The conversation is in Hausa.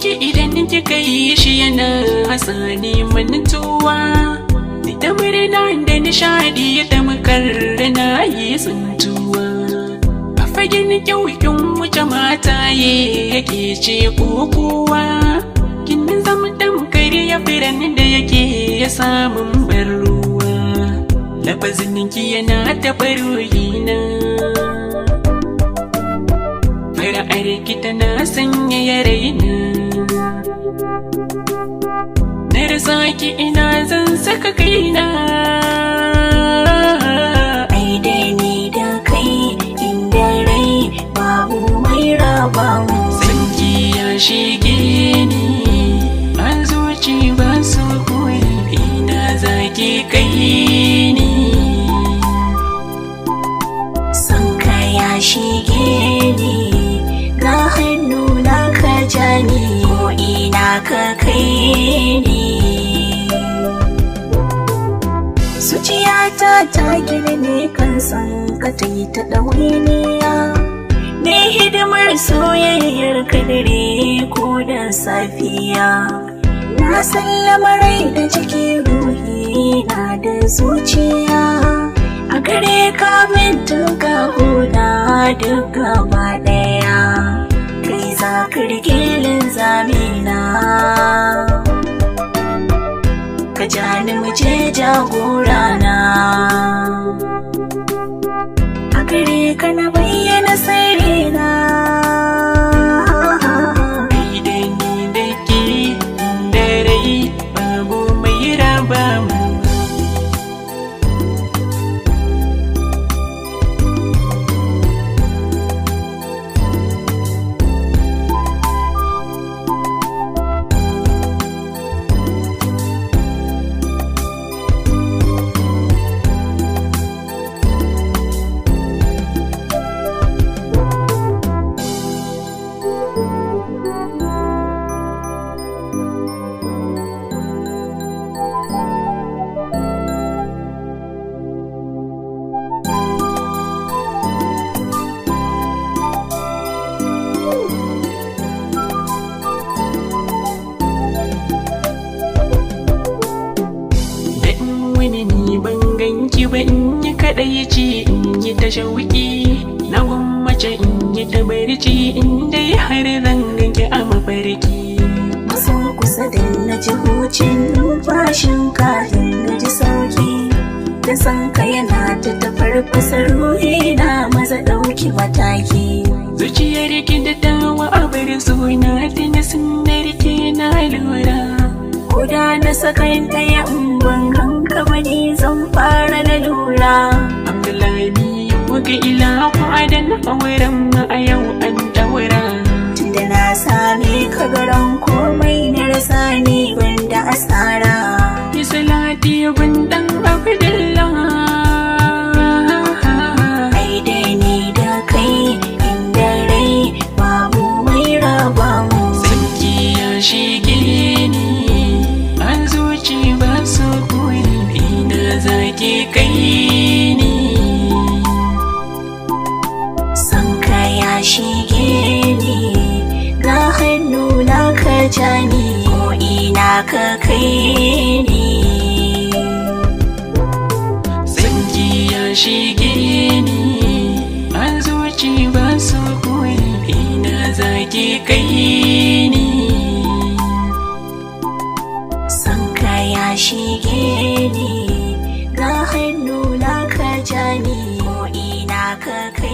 ki idan kika yi shi yana hasani mantuwa, da murna da nishadi da makarrana yi tsuntuwa. A fagen kyaukin wuce mataye yake ce kokowa, kin zama damkar ya firan da yake ya samun bar ruwa. Lafazin ki yana taɓa ruhina, fara'ar ki tana sanya ya raina. Na rasa ki ina zan saka kaina. Ai dai ni da kai inda rai babu mai raba mu. Sanki ya shige ni a zuci ba su koyi, ina zaki kai ni. Sanka ya shige ni, ga hannu na ka ja ni, ko ina ka kai ni. Zuciyata ta girme kan san ka ta yi ta ɗawainiya, ne hidimar soyayyar ka dare ko da safiya. Na sallama rai da jiki, ruhi na da zuciya, a gare ka min duka huda duk gaba ɗaya. Kai za ka rike linzamina, ka ja ni mu je jagorana. A gare ka na bayyana sirrina. Idan ni da ke da rai babu mai raba mu. Ni ban ganki ba in yi kaɗai ce in yi ta shauki, na gwammace in yi ta barci in dai har zan ganki a mafarki. Maso kusa da na ji hucin numfashin ka, na ji sauki da san ka yana ta tafarfasa ruhi na, maza ɗauki mataki. Zuciyar ki da dawa a bar suna ta na sunar ke na lura, koda na sakan ɗaya in ban ganka ba ne zan fara lalura. Abdullahi muka ila ku adan auren mu a yau an daura. Tunda na same ka garan komai na rasa ni wanda asara. Ki salati gundan Abdullahi. Ai dai ni da kai inda rai babu mai raba mu. Sanki ya shige ni a zuci ba su koyi, ina zaki kai ni. Sanka ya shige ni, ga hannu na ka ja ni, ko ina ka kai ni. Sanki ya shige ni a zuci ba su koyi, ina zaki kai ni. Sanka ya shige ni, ga hannu na ka ja ni, ko ina ka kai